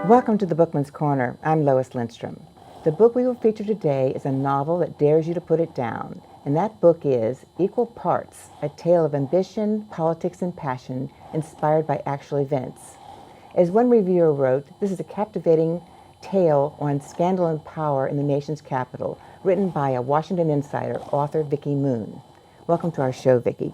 Welcome to the Bookman's Corner. I'm Lois Lindstrom. The book we will feature today is a novel that dares you to put it down, and that book is Equal Parts, a tale of ambition, politics, and passion inspired by actual events. As one reviewer wrote, this is a captivating tale on scandal and power in the nation's capital, written by a Washington insider, author Vicky Moon. Welcome to our show, Vicky.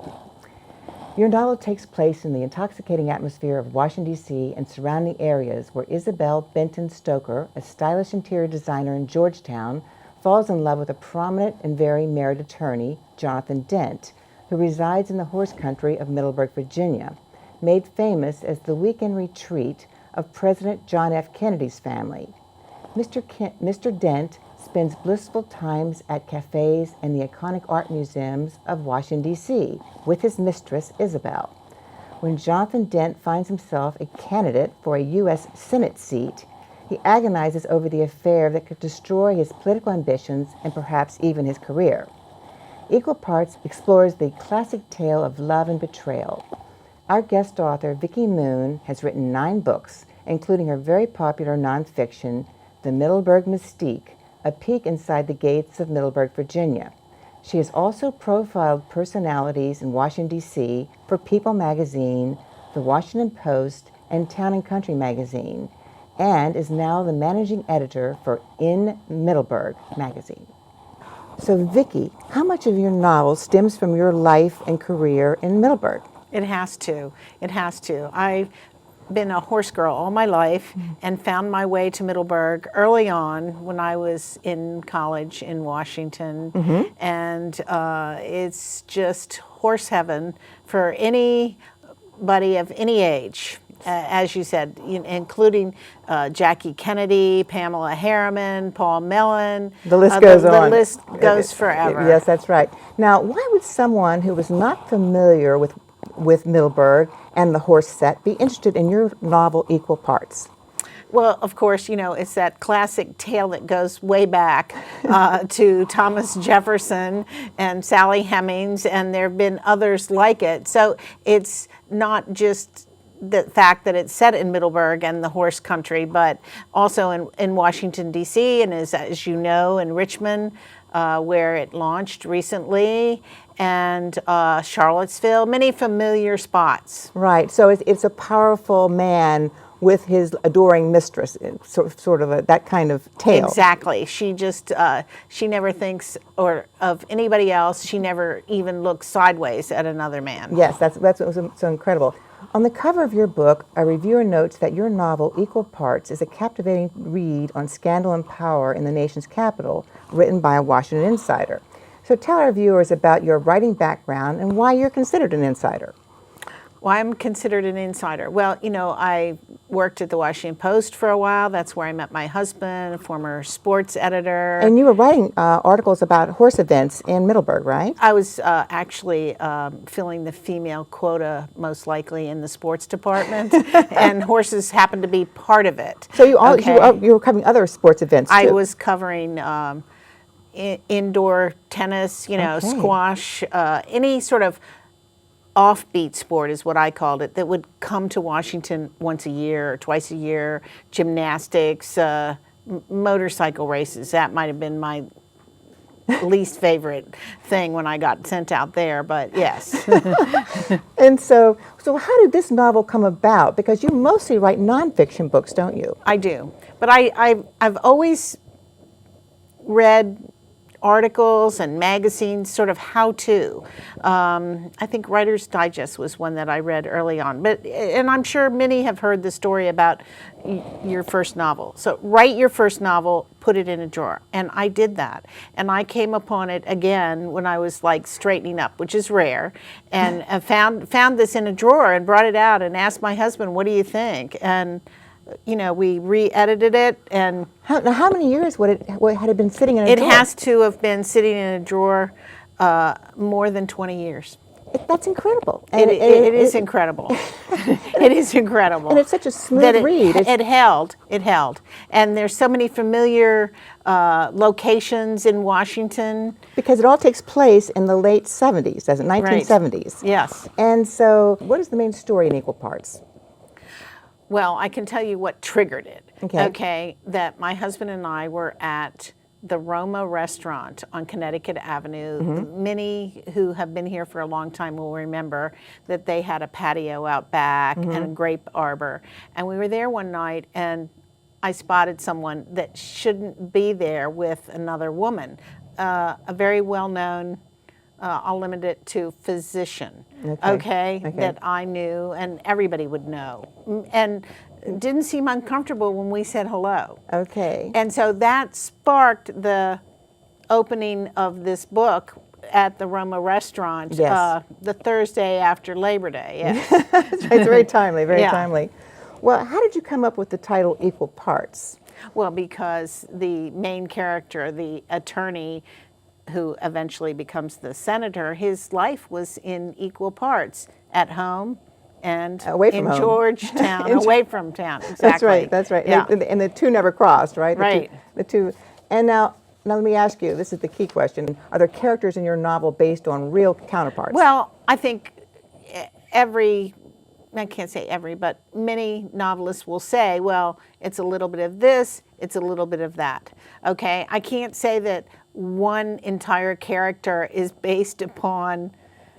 Your novel takes place in the intoxicating atmosphere of Washington, D.C. and surrounding areas where Isabel Benton Stoker, a stylish interior designer in Georgetown, falls in love with a prominent and very married attorney, Jonathan Dent, who resides in the horse country of Middleburg, Virginia, made famous as the weekend retreat of President John F. Kennedy's family. Mr. Dent spends blissful times at cafes and the iconic art museums of Washington, D.C. with his mistress, Isabel. When Jonathan Dent finds himself a candidate for a U.S. Senate seat, he agonizes over the affair that could destroy his political ambitions and perhaps even his career. Equal Parts explores the classic tale of love and betrayal. Our guest author, Vicky Moon, has written 9 books, including her very popular nonfiction, The Middleburg Mystique, a peek inside the gates of Middleburg, Virginia. She has also profiled personalities in Washington, D.C. for People magazine, The Washington Post, and Town and Country magazine, and is now the managing editor for In Middleburg magazine. So Vicky, how much of your novel stems from your life and career in Middleburg? It has to. It has to. I've been a horse girl all my life and found my way to Middleburg early on when I was in college in Washington. And it's just horse heaven for anybody of any age. As you said, including Jackie Kennedy, Pamela Harriman, Paul Mellon. The list goes on. The list goes forever. Yes, that's right. Now, why would someone who was not familiar with Middleburg and the horse set be interested in your novel Equal Parts? Well, of course, you know, it's that classic tale that goes way back to Thomas Jefferson and Sally Hemings, and there have been others like it. So it's not just the fact that it's set in Middleburg and the horse country, but also in Washington, D.C., and as you know, in Richmond, where it launched recently, and Charlottesville, many familiar spots. Right, so it's a powerful man with his adoring mistress, sort of that kind of tale. Exactly. She just, she never thinks of anybody else. She never even looks sideways at another man. Yes, that's what was so incredible. On the cover of your book, a reviewer notes that your novel, Equal Parts, is a captivating read on scandal and power in the nation's capital, written by a Washington insider. So tell our viewers about your writing background and why you're considered an insider. Well, I'm considered an insider. Well, you know, I worked at the Washington Post for a while. That's where I met my husband, a former sports editor. And you were writing articles about horse events in Middleburg, right? I was actually filling the female quota, most likely, in the sports department, and horses happened to be part of it. So you were covering other sports events, too. I was covering indoor tennis, you know, squash, any sort of offbeat sport is what I called it, that would come to Washington once a year or twice a year, gymnastics, motorcycle races. That might have been my least favorite thing when I got sent out there, but yes. And so how did this novel come about? Because you mostly write nonfiction books, don't you? I do, but I've always read articles and magazines, sort of how-to. I think Writer's Digest was one that I read early on. And I'm sure many have heard the story about your first novel. So write your first novel, put it in a drawer. And I did that. And I came upon it again when I was like straightening up, which is rare, and found this in a drawer and brought it out and asked my husband, what do you think? And you know, we re-edited it, and how many years had it been sitting in a drawer? It has to have been sitting in a drawer more than 20 years. That's incredible. It is incredible. It is incredible. And it's such a smooth read. It held. And there's so many familiar locations in Washington. Because it all takes place in the late 70s, doesn't it? 1970s. Right. Yes. And so what is the main story in Equal Parts? Well, I can tell you what triggered it. Okay. Okay, that my husband and I were at the Roma restaurant on Connecticut Avenue. Many who have been here for a long time will remember that they had a patio out back and a grape arbor. And we were there one night, and I spotted someone that shouldn't be there with another woman, a very well-known, I'll limit it to physician, okay, that I knew and everybody would know. And didn't seem uncomfortable when we said hello. Okay. And so that sparked the opening of this book at the Roma restaurant the Thursday after Labor Day. Yes. It's very timely, very Yeah. timely. Well, how did you come up with the title Equal Parts? Well, because the main character, the attorney who eventually becomes the senator, his life was in equal parts at home and Away from in home. Georgetown, away from town. Exactly. That's right, that's right. Yeah. And the two never crossed, right? Right. The two. And now let me ask you, this is the key question. Are there characters in your novel based on real counterparts? Well, I think I can't say every, but many novelists will say, well, it's a little bit of this, it's a little bit of that. Okay, I can't say that one entire character is based upon,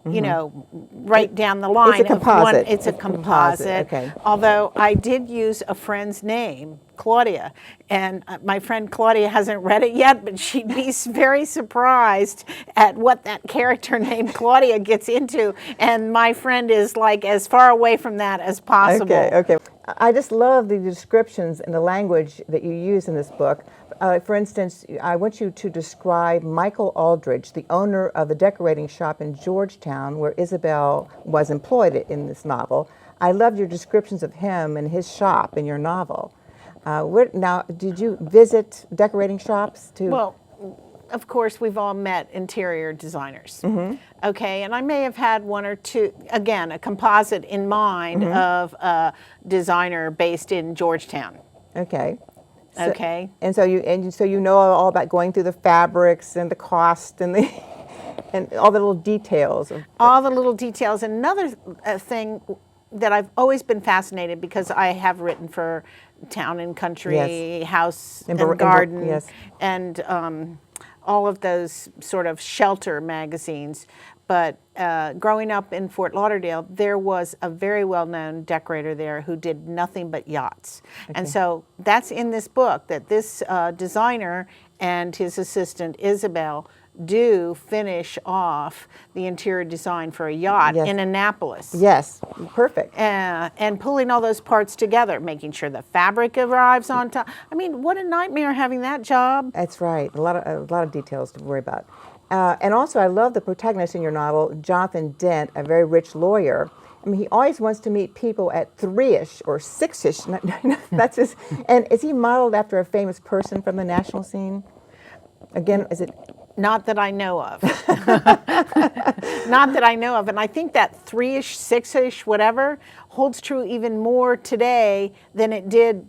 you know, right down the line. It's a composite. Of one, it's a composite. Okay. Although I did use a friend's name, Claudia, and my friend Claudia hasn't read it yet, but she'd be very surprised at what that character named Claudia gets into. And my friend is like as far away from that as possible. Okay. I just love the descriptions and the language that you use in this book. For instance, I want you to describe Michael Aldridge, the owner of the decorating shop in Georgetown where Isabel was employed in this novel. I love your descriptions of him and his shop in your novel. Now, did you visit decorating shops too? Well, of course, we've all met interior designers. Okay, and I may have had one or two, again, a composite in mind of a designer based in Georgetown. Okay. Okay. And so you know all about going through the fabrics and the cost and the and all the little details. All the little details. Another thing that I've always been fascinated because I have written for Town and Country, House and Garden, and all of those sort of shelter magazines. But growing up in Fort Lauderdale, there was a very well-known decorator there who did nothing but yachts. And so that's in this book, that this designer and his assistant, Isabel, do finish off the interior design for a yacht in Annapolis. Yes, perfect. And pulling all those parts together, making sure the fabric arrives on time. I mean, what a nightmare having that job. That's right. A lot of details to worry about. And also, I love the protagonist in your novel, Jonathan Dent, a very rich lawyer. I mean, he always wants to meet people at 3-ish or 6-ish. That's his. And is he modeled after a famous person from the national scene? Again, is it? Not that I know of. Not that I know of. And I think that 3-ish, 6-ish, whatever, holds true even more today than it did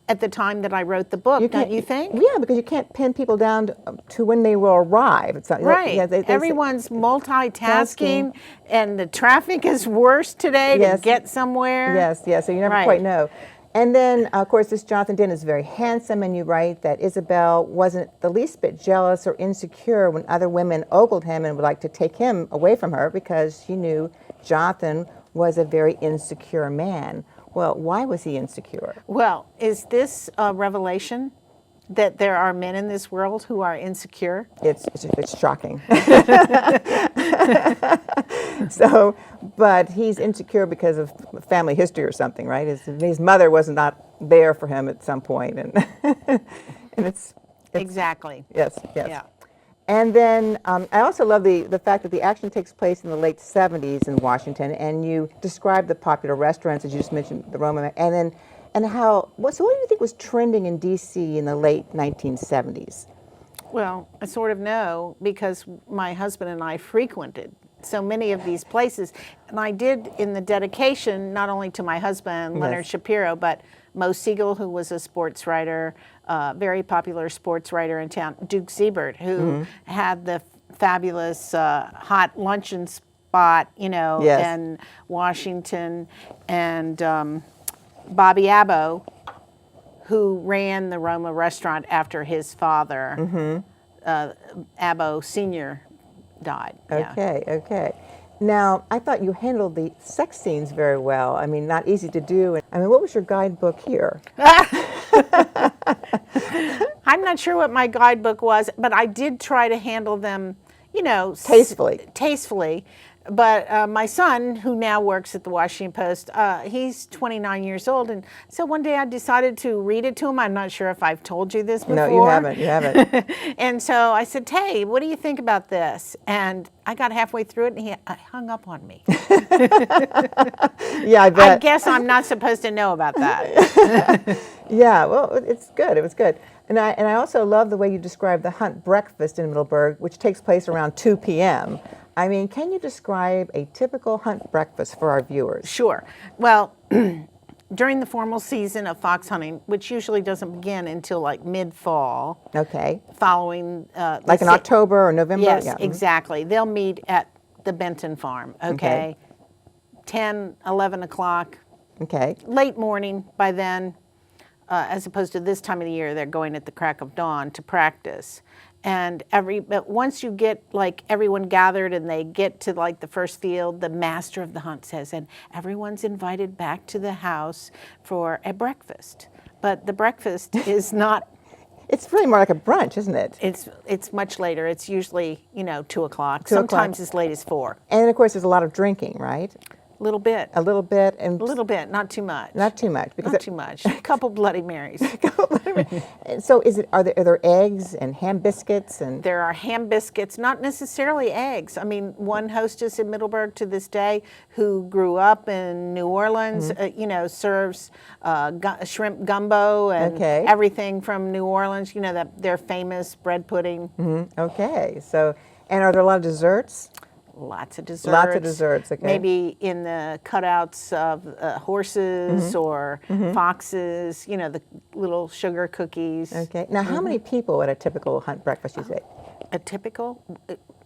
at the time that I wrote the book, don't you think? Yeah, because you can't pin people down to when they will arrive. It's not, right. Yeah, Everyone's multitasking, and the traffic is worse today to get somewhere. Yes, so you never quite know. And then, of course, this Jonathan Dent is very handsome, and you write that Isabel wasn't the least bit jealous or insecure when other women ogled him and would like to take him away from her because she knew Jonathan was a very insecure man. Well, why was he insecure? Well, is this a revelation that there are men in this world who are insecure? It's shocking. So, but he's insecure because of family history or something, right? His mother was not there for him at some point, and it's exactly. Yes. Yeah. And then I also love the fact that the action takes place in the late 70s in Washington, and you describe the popular restaurants, as you just mentioned, the Roma, and how, so what do you think was trending in D.C. in the late 1970s? Well, I sort of know because my husband and I frequented so many of these places. And I did in the dedication, not only to my husband, Leonard Shapiro, but Mo Siegel, who was a sports writer, very popular sports writer in town, Duke Siebert, who had the fabulous hot luncheon spot, in Washington, and Bobby Abbo, who ran the Roma restaurant after his father, Abbo Sr., died. Yeah. Okay, okay. Now, I thought you handled the sex scenes very well. I mean, not easy to do. I mean, what was your guidebook here? I'm not sure what my guidebook was, but I did try to handle them, Tastefully. Tastefully. But my son, who now works at the Washington Post, he's 29 years old, and so one day I decided to read it to him. I'm not sure if I've told you this before. No, you haven't. You haven't. And so I said, "Hey, what do you think about this?" And I got halfway through it, and he hung up on me. Yeah, I bet. I guess I'm not supposed to know about that. Yeah, well, it's good. It was good. And I also love the way you describe the hunt breakfast in Middleburg, which takes place around 2 p.m. I mean, can you describe a typical hunt breakfast for our viewers? Sure. Well, during the formal season of fox hunting, which usually doesn't begin until like mid-fall, Okay. following Like in October or November? Yes, Yeah. exactly. They'll meet at the Benton farm, okay? 10, 11 o'clock, Okay. late morning by then, as opposed to this time of the year, they're going at the crack of dawn to practice. And but once you get like everyone gathered and they get to like the first field, the master of the hunt says, and everyone's invited back to the house for a breakfast. But the breakfast is not. It's really more like a brunch, isn't it? It's much later. It's usually 2 o'clock. 2 o'clock. Sometimes as late as 4. And of course, there's a lot of drinking, right? A little bit. A little bit, and A little bit, not too much. not too much, because Not too much. A couple Bloody Marys. And so, are there eggs and ham biscuits and? There are ham biscuits, not necessarily eggs. I mean, one hostess in Middleburg to this day who grew up in New Orleans, serves shrimp gumbo and Okay. everything from New Orleans, their famous bread pudding. Okay, so, and are there a lot of desserts? Lots of desserts. Lots of desserts, okay. Maybe in the cutouts of horses or foxes, the little sugar cookies. Okay. Now, how many people at a typical hunt breakfast, you say? A typical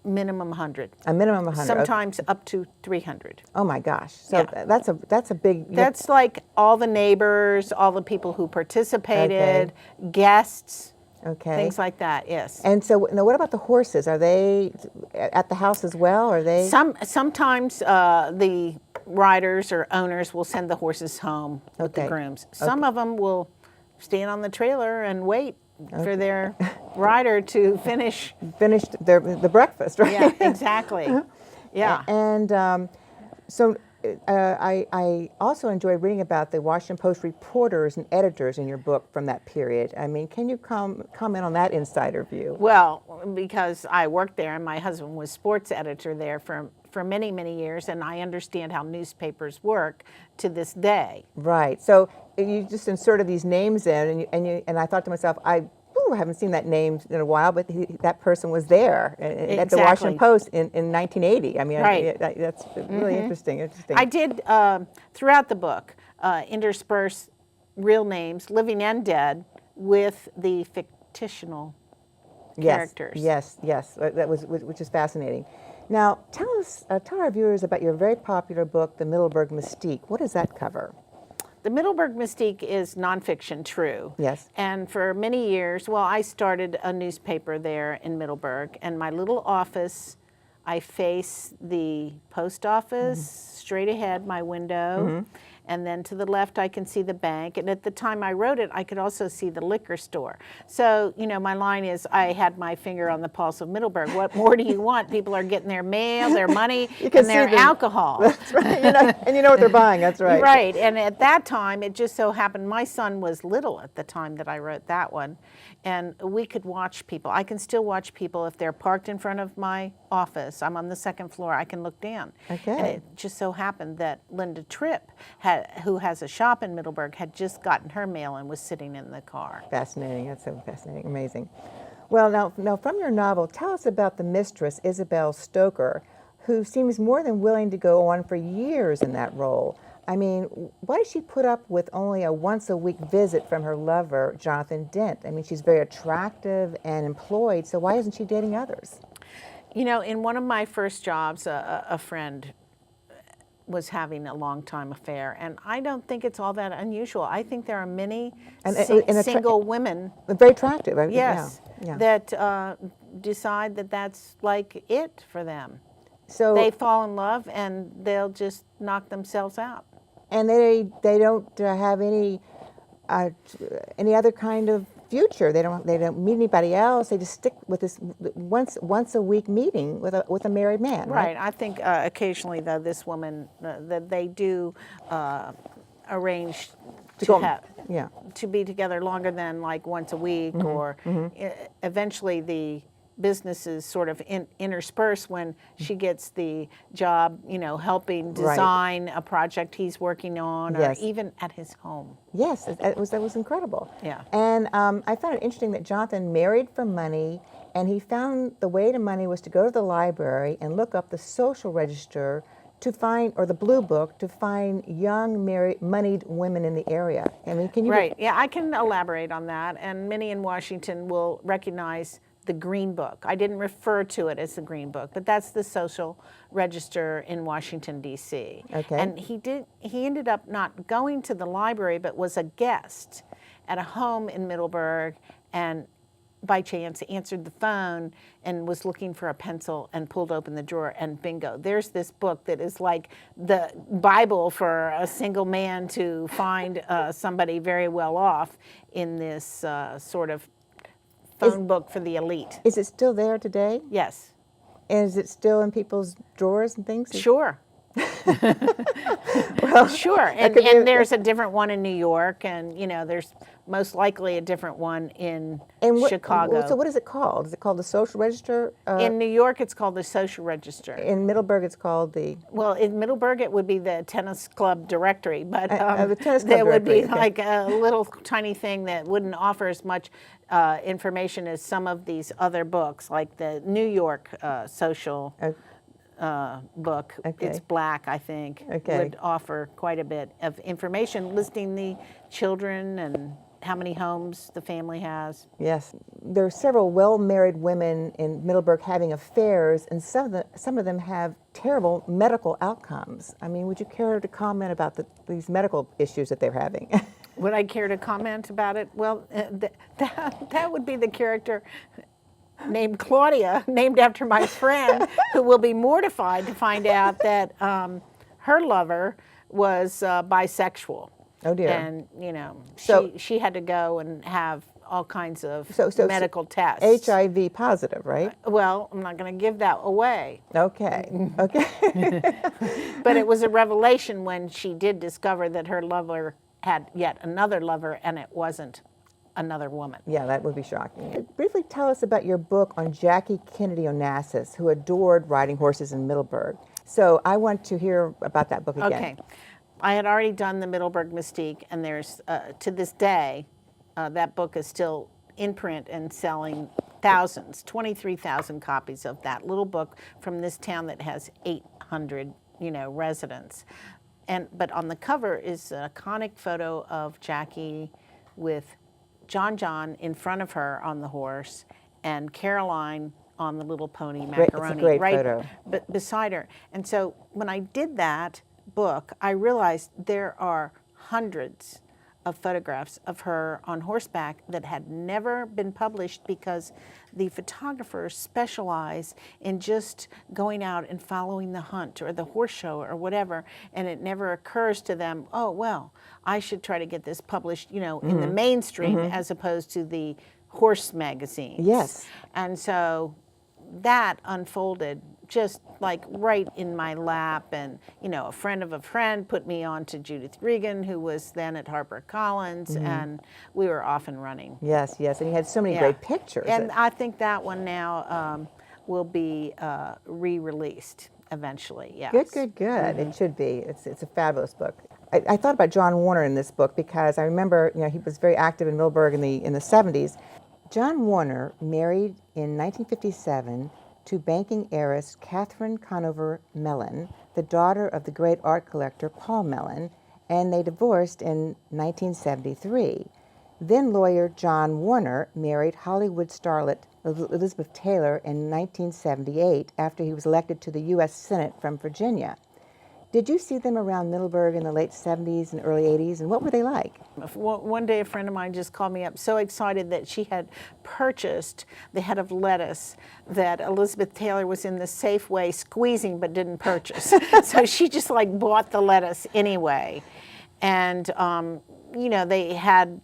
minimum 100. A minimum of 100. Sometimes up to 300. Oh my gosh. So Yeah. that's a big. That's like all the neighbors, all the people who participated, guests, Okay. things like that. Yes. And so, now what about the horses? Are they at the house as well? Are they? Sometimes the riders or owners will send the horses home with the Okay. grooms. Some of them will stand on the trailer and wait for their rider to finish. Finished the breakfast, right? Yeah, exactly. Yeah. And so I also enjoy reading about the Washington Post reporters and editors in your book from that period. I mean, can you comment on that insider view? Well, because I worked there and my husband was sports editor there for many, many years, and I understand how newspapers work to this day. Right. So you just inserted these names in, and I thought to myself, I haven't seen that name in a while, but that person was there at the Washington Post in 1980. I mean, Right. that's really interesting. I did, throughout the book, intersperse real names, living and dead, with the fictional characters. Yes. Which is fascinating. Now, tell our viewers about your very popular book, The Middleburg Mystique. What does that cover? The Middleburg Mystique is nonfiction, true. Yes. And for many years, I started a newspaper there in Middleburg, and my little office, I face the post office, straight ahead, my window, and then to the left I can see the bank. And at the time I wrote it, I could also see the liquor store. So, my line is, I had my finger on the pulse of Middleburg. What more do you want? People are getting their mail, their money, and their alcohol. That's right. And you know what they're buying. That's right. Right. And at that time, it just so happened my son was little at the time that I wrote that one. And we could watch people. I can still watch people if they're parked in front of my office. I'm on the second floor. I can look down. Okay. And it just so happened that Linda Tripp, who has a shop in Middleburg, had just gotten her mail and was sitting in the car. Fascinating. That's so fascinating. Amazing. Well, now from your novel, tell us about the mistress, Isabel Stoker, who seems more than willing to go on for years in that role. I mean, why does she put up with only a once-a-week visit from her lover, Jonathan Dent? I mean, she's very attractive and employed, so why isn't she dating others? In one of my first jobs, a friend was having a long-time affair. And I don't think it's all that unusual. I think there are many And single women, very attractive. yes, Yeah. that decide that that's like it for them. So They fall in love and they'll just knock themselves out. and they don't have any other kind of future. They don't meet anybody else. They just stick with this once a week meeting with a married man. Right. I think occasionally, though, this woman that they do arrange to be together longer than like once a week, or eventually the businesses sort of intersperse when she gets the job, helping design a project he's working on, or even at his home. Yes, that was incredible. Yeah. And I found it interesting that Jonathan married for money, and he found the way to money was to go to the library and look up the social register to find, or the blue book, to find young moneyed women in the area. I mean, can you? Right. Yeah, I can elaborate on that, and many in Washington will recognize the Green Book. I didn't refer to it as the Green Book, but that's the social register in Washington, D.C. Okay. And he ended up not going to the library, but was a guest at a home in Middleburg, and by chance answered the phone and was looking for a pencil and pulled open the drawer, and bingo, there's this book that is like the Bible for a single man to find somebody very well off in this sort of phone book for the elite. Is it still there today? Yes. And is it still in people's drawers and things? Sure. Well, sure. And there's a different one in New York, and there's most likely a different one in Chicago. So what is it called? Is it called the Social Register? In New York, it's called the Social Register. In Middleburg, it's called the... Well, in Middleburg, it would be the Tennis Club Directory, but the Tennis Club there would be Directory, like a little tiny thing that wouldn't offer as much information as some of these other books, like the New York Social book. Okay. It's black, I think. Okay. Would offer quite a bit of information listing the children and how many homes the family has. Yes. There are several well-married women in Middleburg having affairs, and some of them have terrible medical outcomes. I mean, would you care to comment about these medical issues that they're having? Would I care to comment about it? Well, that would be the character named Claudia, named after my friend, who will be mortified to find out that her lover was bisexual. Oh dear. And, she had to go and have all kinds of medical tests. HIV positive, right? Well, I'm not going to give that away. Okay. Okay. But it was a revelation when she did discover that her lover had yet another lover, and it wasn't another woman. Yeah, that would be shocking. Briefly tell us about your book on Jackie Kennedy Onassis, who adored riding horses in Middleburg. So I want to hear about that book again. Okay. I had already done the Middleburg Mystique, and there's, to this day, that book is still in print and selling thousands, 23,000 copies of that little book from this town that has 800, residents. But on the cover is an iconic photo of Jackie with John in front of her on the horse, and Caroline on the little pony Macaroni, it's a great photo. Beside her. And so when I did that book, I realized there are hundreds of photographs of her on horseback that had never been published because the photographers specialize in just going out and following the hunt or the horse show or whatever, and it never occurs to them, oh, well, I should try to get this published, in the mainstream as opposed to the horse magazines. Yes. And so that unfolded just like right in my lap, and a friend of a friend put me on to Judith Regan, who was then at HarperCollins, and we were off and running. Yes, and you had so many great pictures. And I think that one now will be re-released eventually. Yes. Good. It should be. It's a fabulous book. I thought about John Warner in this book because I remember he was very active in Middleburg in the 70s. John Warner married in 1957 to banking heiress Catherine Conover Mellon, the daughter of the great art collector Paul Mellon, and they divorced in 1973. Then lawyer John Warner married Hollywood starlet Elizabeth Taylor in 1978 after he was elected to the U.S. Senate from Virginia. Did you see them around Middleburg in the late 70s and early 80s, and what were they like? One day a friend of mine just called me up so excited that she had purchased the head of lettuce that Elizabeth Taylor was in the Safeway squeezing but didn't purchase. So she just like bought the lettuce anyway. And, you know, they had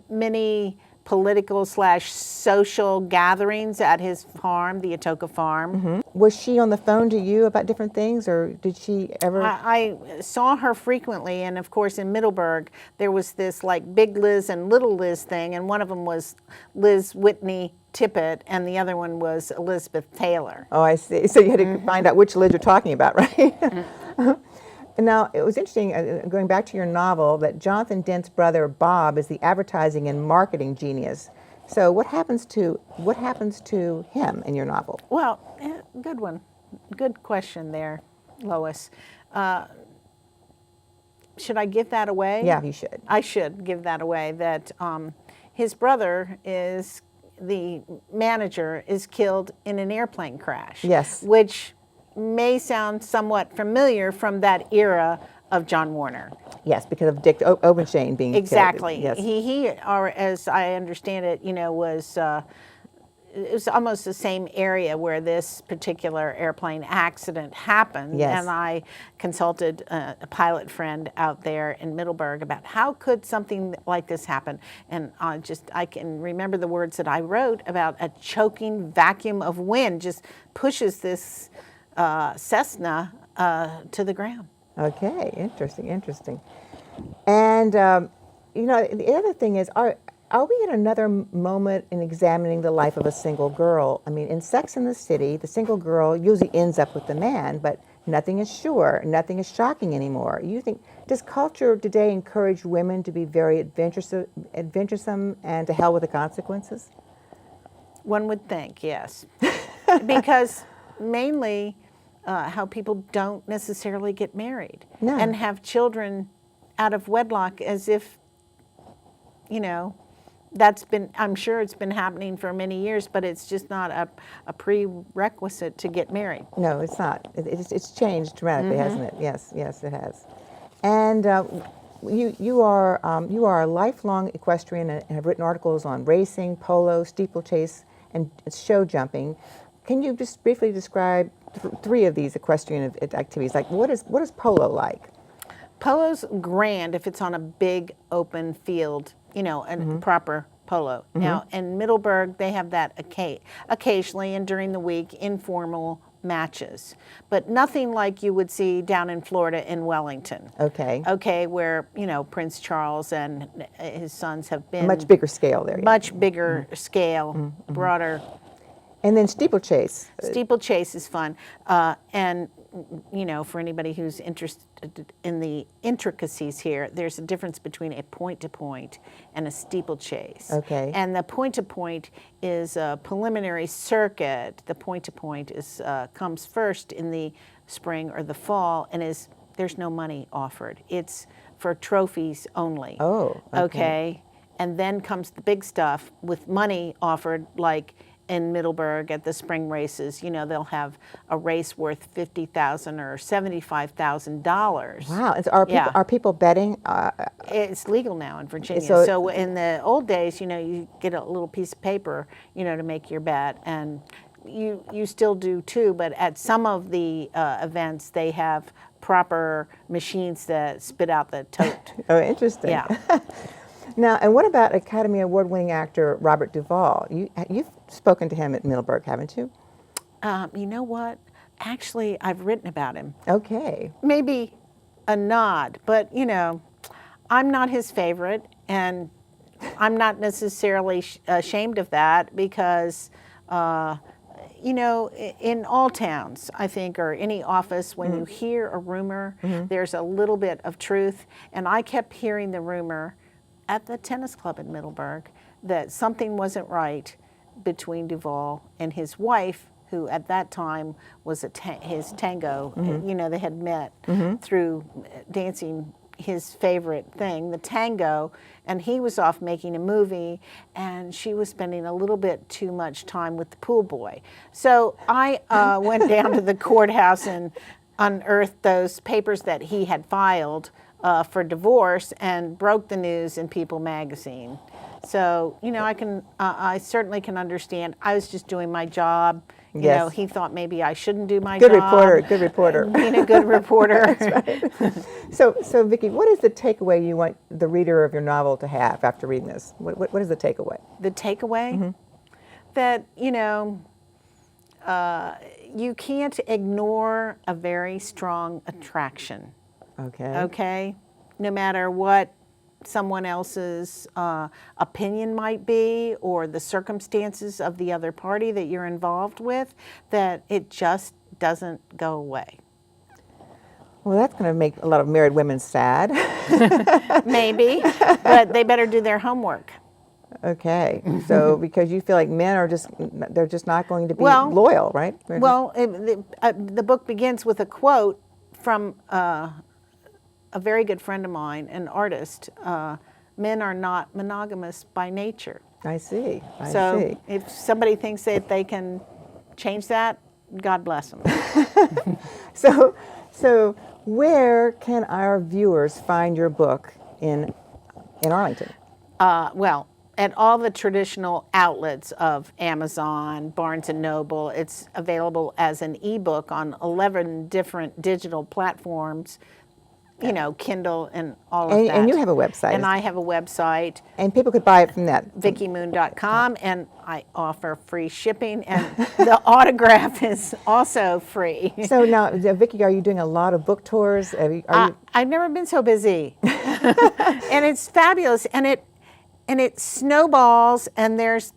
many political / social gatherings at his farm, the Atoka farm. Was she on the phone to you about different things, or did she ever? I saw her frequently, and of course in Middleburg there was this like Big Liz and Little Liz thing, and one of them was Liz Whitney Tippett, and the other one was Elizabeth Taylor. Oh, I see. So you had to find out which Liz you're talking about, right? Now, it was interesting, going back to your novel, that Jonathan Dent's brother, Bob, is the advertising and marketing genius. So what happens to him in your novel? Well, good one. Good question there, Lois. Should I give that away? Yeah, you should. I should give that away, that his brother the manager is killed in an airplane crash. Yes. Which may sound somewhat familiar from that era of John Warner. Yes, because of Dick Obenshane being Exactly. killed. Yes. He, or as I understand it, you know, it was almost the same area where this particular airplane accident happened. Yes. And I consulted a pilot friend out there in Middleburg about how could something like this happen. And I can remember the words that I wrote about a choking vacuum of wind just pushes this Cessna to the ground. Okay, interesting. And, you know, the other thing is, are we at another moment in examining the life of a single girl? I mean, in Sex and the City, the single girl usually ends up with the man, but nothing is sure, nothing is shocking anymore. Does culture today encourage women to be very adventuresome and to hell with the consequences? One would think, yes. Because mainly how people don't necessarily get married and have children out of wedlock, as if, you know, I'm sure it's been happening for many years, but it's just not a prerequisite to get married. No, it's not. It's changed dramatically, hasn't it? Yes, it has. And you are a lifelong equestrian and have written articles on racing, polo, steeplechase, and show jumping. Can you just briefly describe three of these equestrian activities? Like, what is polo like? Polo's grand if it's on a big open field, you know, a proper polo. Now, in Middleburg, they have that occasionally and during the week, informal matches, but nothing like you would see down in Florida in Wellington. Okay, where, you know, Prince Charles and his sons have been. Much bigger scale there. Much bigger scale, broader. And then steeplechase. Steeplechase is fun. And, you know, for anybody who's interested in the intricacies here, there's a difference between a point-to-point and a steeplechase. Okay. And the point-to-point is a preliminary circuit. The point-to-point comes first in the spring or the fall, and there's no money offered. It's for trophies only. Oh, okay. And then comes the big stuff with money offered, like in Middleburg at the spring races. You know, they'll have a race worth $50,000 or $75,000. Wow. And so are people betting? It's legal now in Virginia. So So in the old days, you know, you get a little piece of paper, you know, to make your bet, and you still do too. But at some of the events, they have proper machines that spit out the tote. Oh, interesting. Yeah. Now, and what about Academy Award-winning actor Robert Duvall? You've spoken to him at Middleburg, haven't you? You know what? Actually, I've written about him. Okay. Maybe a nod, but, you know, I'm not his favorite, and I'm not necessarily ashamed of that because, you know, in all towns, I think, or any office, when you hear a rumor, there's a little bit of truth. And I kept hearing the rumor at the tennis club in Middleburg that something wasn't right between Duvall and his wife, who at that time was his tango. You know, they had met through dancing his favorite thing, the tango, and he was off making a movie, and she was spending a little bit too much time with the pool boy. So I went down to the courthouse and unearthed those papers that he had filed for divorce and broke the news in People magazine. So, I certainly can understand. I was just doing my job. Yes. He thought maybe I shouldn't do my Good job. Good reporter. Being a good reporter. That's right. So Vicky, what is the takeaway you want the reader of your novel to have after reading this? What is the takeaway? The takeaway? That, you can't ignore a very strong attraction. Okay. Okay? No matter what someone else's opinion might be or the circumstances of the other party that you're involved with, that it just doesn't go away. Well, that's going to make a lot of married women sad. Maybe, but they better do their homework. Okay. So because you feel like men are they're just not going to be loyal, right? Well, the book begins with a quote from a very good friend of mine, an artist. Men are not monogamous by nature. I see. I So see. if somebody thinks that they can change that, God bless them. So where can our viewers find your book in Arlington? Well, at all the traditional outlets of Amazon, Barnes & Noble. It's available as an ebook on 11 different digital platforms, Kindle and all of that. And you have a website. And I have a website. And people could buy it from that. VickyMoon.com, and I offer free shipping, and the autograph is also free. So now, Vicky, are you doing a lot of book tours? I've never been so busy. And it's fabulous, and it snowballs, and there's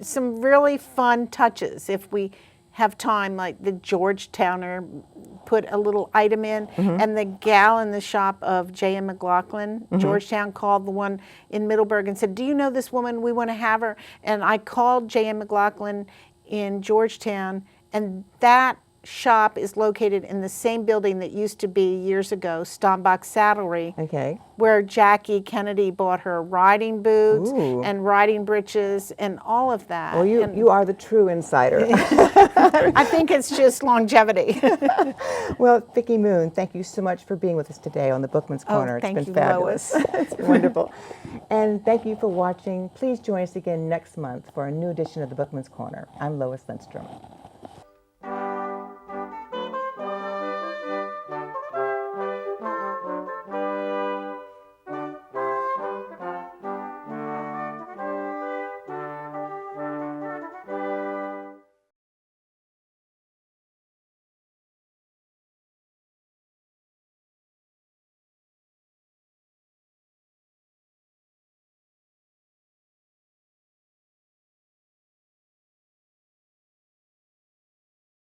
some really fun touches. If we have time, like the Georgetowner put a little item in, and the gal in the shop of J.M. McLaughlin, Georgetown, called the one in Middleburg and said, "Do you know this woman? We want to have her." And I called J.M. McLaughlin in Georgetown, and that shop is located in the same building that used to be years ago, Stombach Saddlery, where Jackie Kennedy bought her riding boots and riding breeches and all of that. Well, you are the true insider. I think it's just longevity. Well, Vicky Moon, thank you so much for being with us today on the Bookman's Corner. It's been fabulous. Lois. It's been wonderful. And thank you for watching. Please join us again next month for a new edition of the Bookman's Corner. I'm Lois Lindstrom.